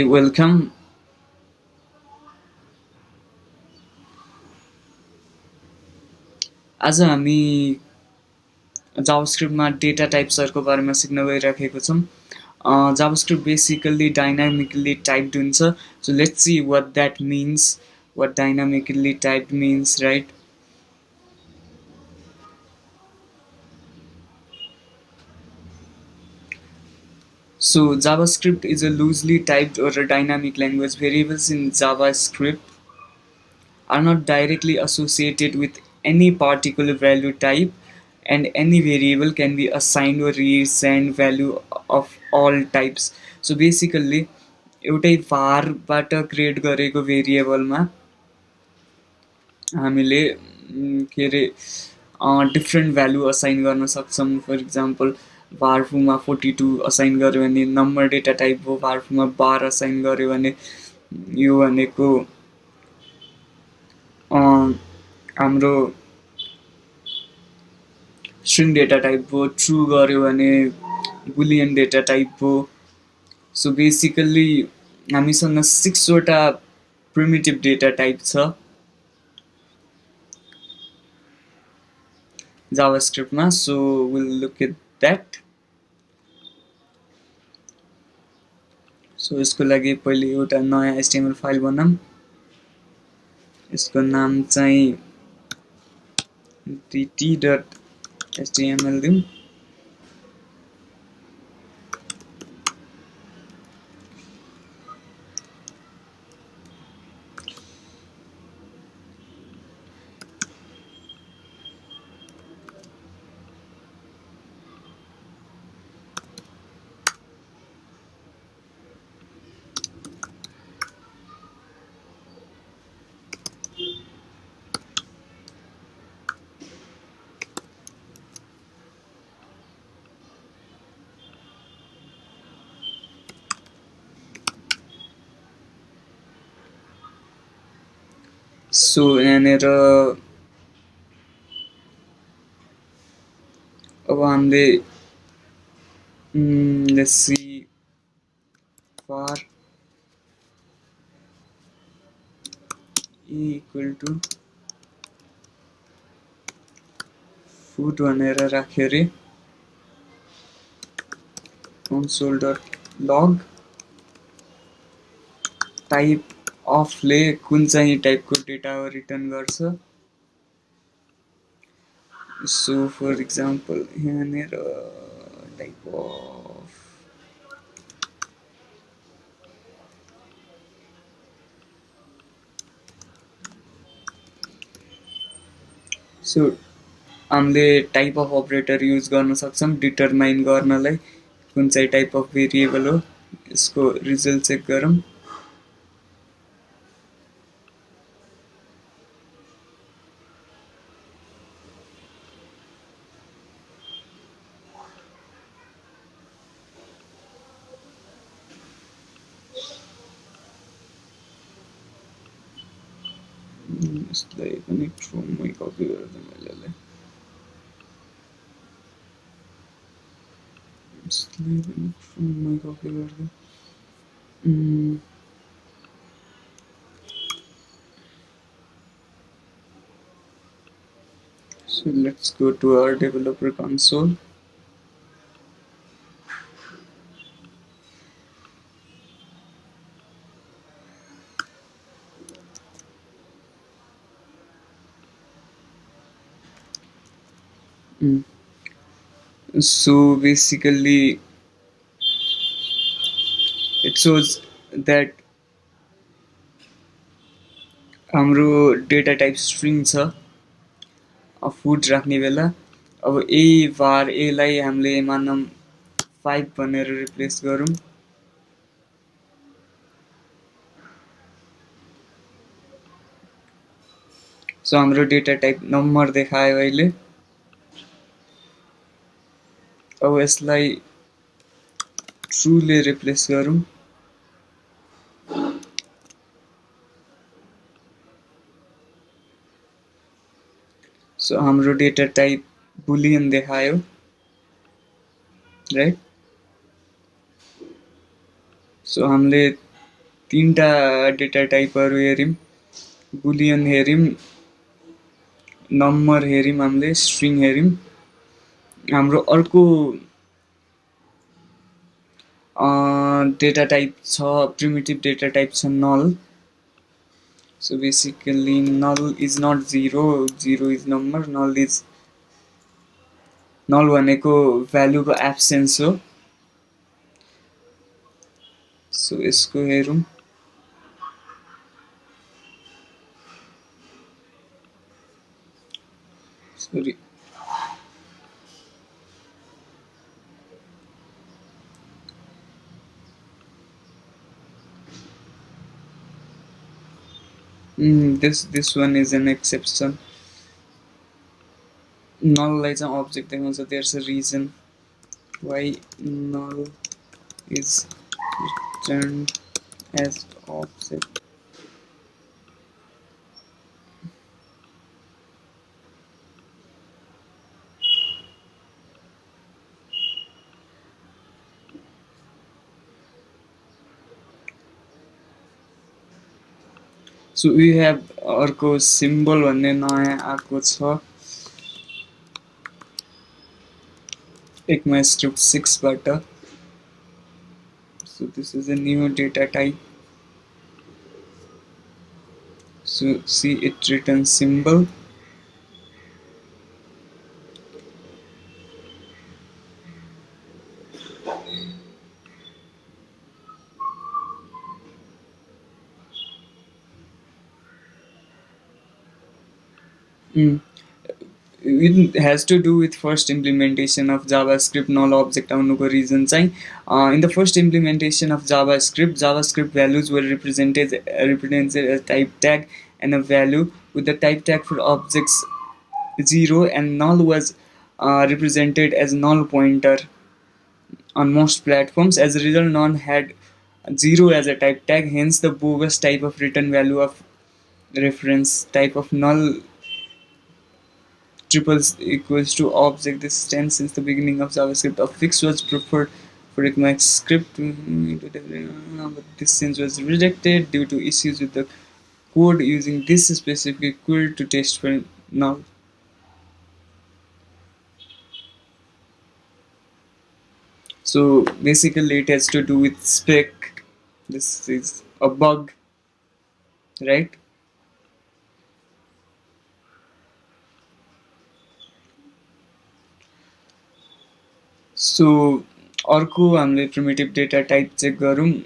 Welcome. आज हामी जावास्क्रिप्टमा data टाइप्सहरूको बारेमा सिक्न गइराखेको छौँ। जावास्क्रिप्ट बेसिकली डाइनामिकली टाइप्ड हुन्छ। So let's see what that means, what dynamically typed means, right? So JavaScript is a loosely typed or a dynamic language. Variables in JavaScript are not directly associated with any particular value type, and any variable can be assigned or reassigned value of all types. So basically एउटै varबाट create गरेको भेरिएबलमा हामीले के अरे different value assign गर्न सक्छौँ। For example var2 मा 42 assign गर्यो भने नम्बर डेटा टाइप हो, var2 मा 12 असाइन गर्यो भने यो भनेको हाम्रो स्ट्रिङ डेटा टाइप हो, ट्रु गर्यो भने बुलियन डेटा टाइप हो। सो बेसिकली हामीसँग 6 वटा प्रिमिटिभ डेटा टाइप छ जावास्क्रिप्टमा। So will look at that. So यसको लागि पहिले एउटा नयाँ HTML फाइल बनाऊँ। यसको नाम चाहिँ dt.html दिउँ। सो यहाँनिर अब हामीले let's see var equal to food भनेर राख्यो अरे console.log टाइप अफले कुन चाहिँ टाइपको डेटा रिटर्न गर्छ। सो फर इक्जाम्पल यहाँनिर टाइप अफ सो हामीले टाइप अफ अपरेटर युज गर्न सक्छौँ डिटरमाइन गर्नलाई कुन चाहिँ टाइप अफ भेरिएबल हो। यसको रिजल्ट चेक गरौँ। यसलाई पनि ट्रुमै कपी गर्दा मैले यसलाई पनि ट्रुमै कपी गर्दा so let's go to our developer console. So basically it shows that हाम्रो डेटा टाइप स्ट्रिङ छ फुड राख्ने बेला। अब ए var एलाई हामीले मानौँ 5 भनेर रिप्लेस गरौँ। सो हाम्रो डेटा टाइप नम्बर देखायो अहिले। अब यसलाई ट्रुले रिप्लेस गरौँ। सो हाम्रो डेटा टाइप बुलियन देखायो, राइट? सो हामीले तीनटा डेटा टाइपहरू हेऱ्यौँ, बुलियन हेऱ्यौँ, नम्बर हेऱ्यौँ, हामीले स्ट्रिङ हेऱ्यौँ। हाम्रो अर्को डेटा टाइप छ, प्रिमिटिभ डेटा टाइप छ नल। So basically null is not zero, zero is number, null भनेको भ्यालुको एब्सेन्स हो। सो यसको हेरौँ, sorry this one is an exception. Null चाहिँ अब्जेक्ट देखाउँछ, there's a reason why null is returned as object. So we have अर्को symbol भन्ने नयाँ आएको छ ECMAScript 6 बाट। So this is a new data type. So see, it returns symbol. It has to do with first implementation of JavaScript null object आउनुको reason चाहिँ in the first implementation of JavaScript values were represented as type tag and a value, with the type tag for objects 0 and null was represented as null pointer on most platforms. As a result, none had 0 as a type tag, hence the bogus type of return value of reference type of null triples equals to object. This stands since the beginning of JavaScript. A fix was preferred for ECMAScript, but this change was rejected due to issues with the code using this specific query to test for null. So basically it has to do with spec. This is a bug, right? So अर्को हामीले primitive data type check गरौँ,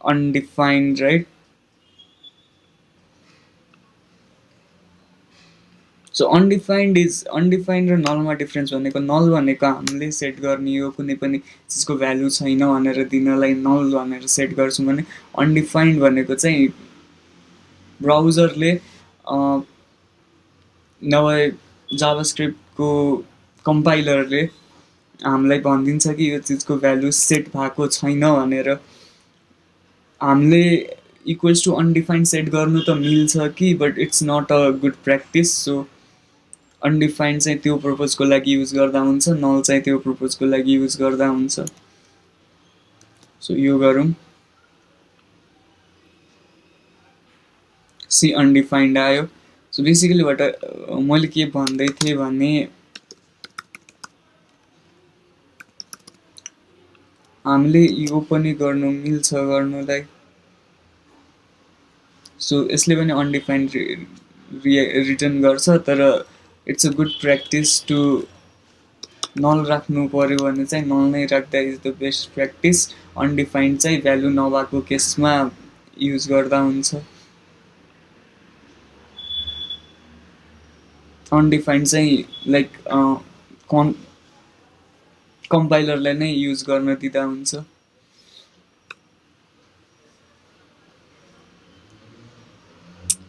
undefined, right? So undefined र nullमा difference भनेको null भनेको हामीले set गर्ने हो, कुनै पनि चिजको भ्यालु छैन भनेर दिनलाई null भनेर सेट गर्छौँ भने undefined भनेको चाहिँ ब्राउजरले नभए जावास्क्रिप्टको कम्पाइलरले हामीलाई भनिदिन्छ कि यो चिजको भ्यालु सेट भएको छैन भनेर। हामीले इक्वल्स टु अनडिफाइन्ड सेट गर्नु त मिल्छ कि, but it's not a good practice. So undefined चाहिँ त्यो पर्पजको लागि युज गर्दा हुन्छ, नल चाहिँ त्यो पर्पजको लागि युज गर्दा हुन्छ। सो यो गरौँ, सी अनडिफाइन्ड आयो। सो बेसिकली मैले के भन्दै थिएँ भने हामीले यो पनि गर्नु मिल्छ गर्नुलाई। सो यसले पनि अनडिफाइन्ड रिटर्न गर्छ, तर it's a good practice to null राख्नु पर्यो भने चाहिँ नल नै राख्दा is the best practice. Undefined चाहिँ भ्यालु नभएको केसमा युज गर्दा हुन्छ। अनडिफाइन्ड चाहिँ लाइक कम्पाइलरलाई नै युज गर्न दिँदा हुन्छ।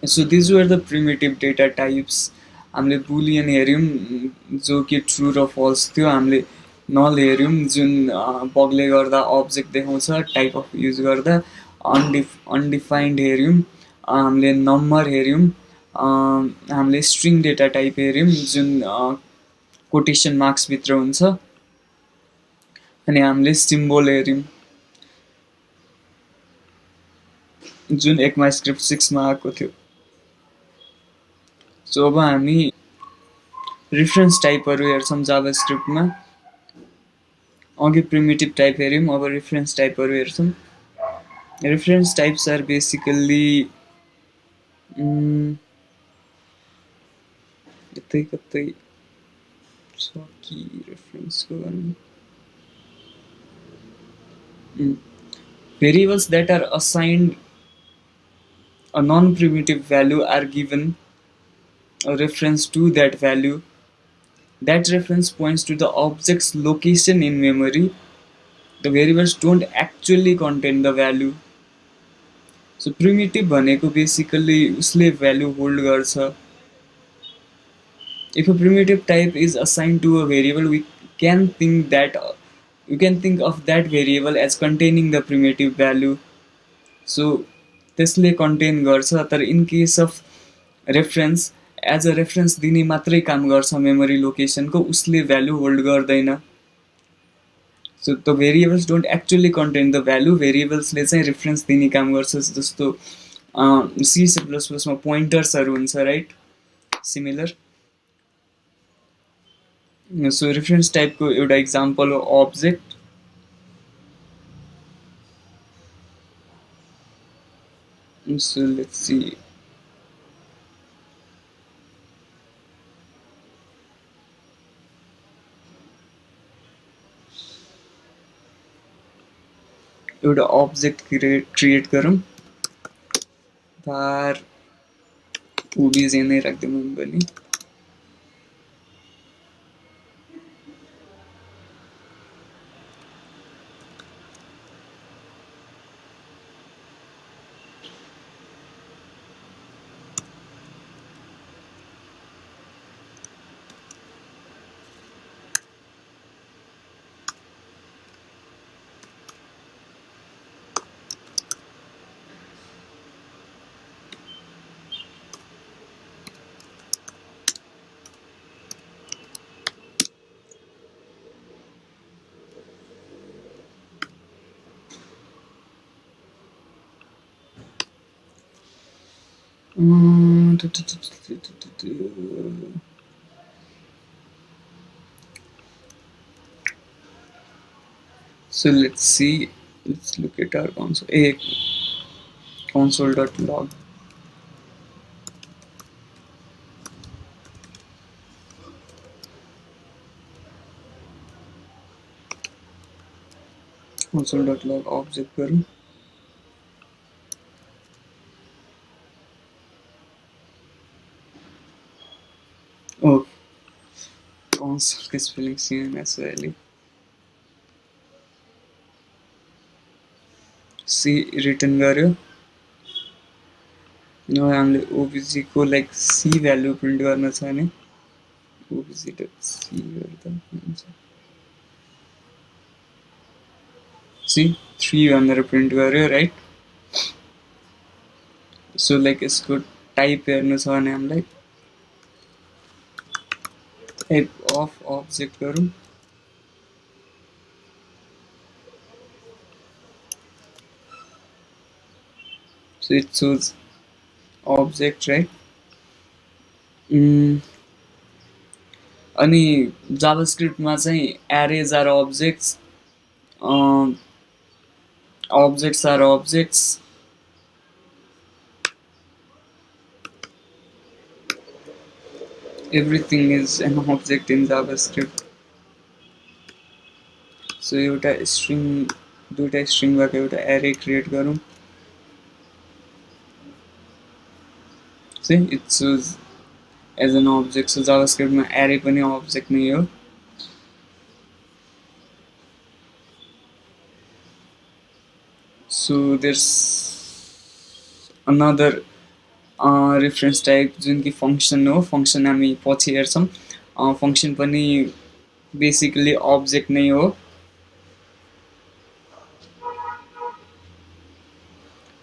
So these were the primitive data types. हामीले बुलियन हेऱ्यौँ जो कि ट्रु र फल्स थियो, हामीले नल हेऱ्यौँ जुन बगले गर्दा अब्जेक्ट देखाउँछ टाइप अफ युज गर्दा, अनडिफाइन्ड हेऱ्यौँ, हामीले नम्बर हेऱ्यौँ, हामीले स्ट्रिङ डेटा टाइप हेऱ्यौँ जुन कोटेसन मार्क्सभित्र हुन्छ, अनि हामीले सिम्बल हेऱ्यौँ। जुन ECMAScript 6 मा आएको थियो। सो अब हामी रेफरेन्स टाइपहरू हेर्छौँ जाभास्क्रिप्टमा। अघि प्रिमिटिभ टाइप हेऱ्यौँ, अब रेफरेन्स टाइपहरू हेर्छौँ। रेफरेन्स टाइप्स आर बेसिकल्ली यतै कतै छ कि रेफरेन्सको गर्नु। Variables that are assigned a non-primitive value are given a reference to that value. That reference points to the object's location in memory. The variables don't actually contain the value. So primitive भनेको basically उसले value hold गर्छ. If a primitive type is assigned to a variable, we can think of that variable as containing the primitive value. So त्यसले contain गर्छ, तर in case of reference as a reference दिने मात्रै काम गर्छ memory लोकेसनको, उसले भ्यालु होल्ड गर्दैन। So the variables don't actually contain the value, भेरिएबल्सले चाहिँ रेफरेन्स दिने काम गर्छ। जस्तो सी सी प्लस प्लसमा पोइन्टर्सहरू हुन्छ, राइट? सिमिलर। सो रेफरेन्स टाइपको एउटा इक्जाम्पल हो अब्जेक्ट। So let's see. एउटा अब्जेक्ट क्रिएट गरौँ। बार ओबिजे नै राख्दिउँ पनि। So let's see, let's look at our console. Console.log. console.log object गरौँ। console spelling CNSL C return गर्यो। हामीले ओबिजी को लाइक सी भ्यालु प्रिन्ट गर्न छ भने obj.c गर्दा हुन्छ। सी 3 भनेर प्रिन्ट गर्यो, राइट? सो लाइक यसको टाइप हेर्नु छ भने हामीलाई टाइप अफ अब्जेक्ट गरौँ। So it shows object, right? अनि जाभास्क्रिप्टमा चाहिँ arrays are objects, objects are objects, everything is an object in JavaScript. So एउटा string, दुईटा string भएको एउटा array क्रिएट गरौँ। See, it shows as an object. So JavaScript मा array पनि object नै हो। So there's another reference type जुन कि function हो। function हामी पछि हेर्छौँ। function पनि basically object नै हो।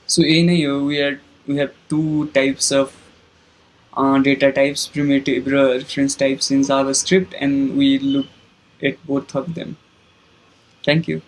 So यही नै हो। we have two types of data types, primitive reference types in JavaScript, and we look at both of them. Thank you.